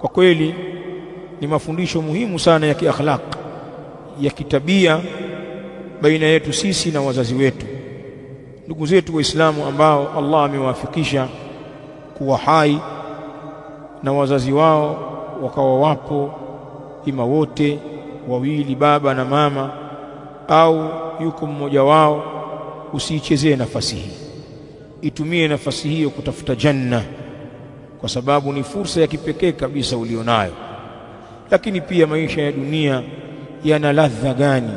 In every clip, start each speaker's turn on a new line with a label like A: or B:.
A: Kwa kweli ni mafundisho muhimu sana ya kiakhlaq, ya kitabia baina yetu sisi na wazazi wetu, ndugu zetu Waislamu ambao Allah amewafikisha kuwa hai na wazazi wao wakawa wapo, ima wote wawili, baba na mama, au yuko mmoja wao. Usiichezee nafasi hii, itumie nafasi hiyo kutafuta janna, kwa sababu ni fursa ya kipekee kabisa ulionayo. Lakini pia maisha ya dunia yana ladha gani?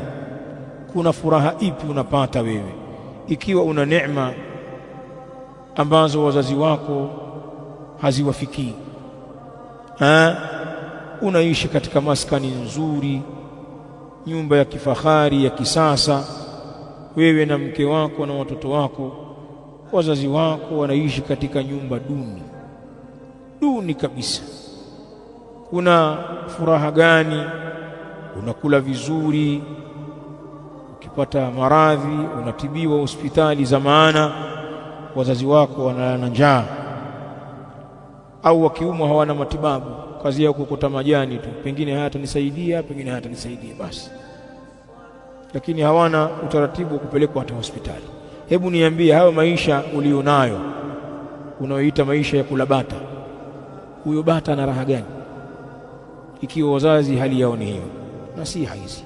A: Kuna furaha ipi unapata wewe ikiwa una neema ambazo wazazi wako haziwafikii? Unaishi katika maskani nzuri, nyumba ya kifahari ya kisasa, wewe na mke wako na watoto wako. Wazazi wako wanaishi katika nyumba duni kabisa. Kuna furaha gani? Unakula vizuri, ukipata maradhi unatibiwa hospitali za maana, wazazi wako wanalala njaa, au wakiumwa hawana matibabu, kazi yao kukota majani tu, pengine hayatanisaidia, pengine hayatanisaidia basi, lakini hawana utaratibu wa kupelekwa hata hospitali. Hebu niambie, hayo maisha ulionayo unaoita maisha ya kulabata, huyo bata ana raha gani ikiwa wazazi hali yao ni hiyo? Nasiha hizi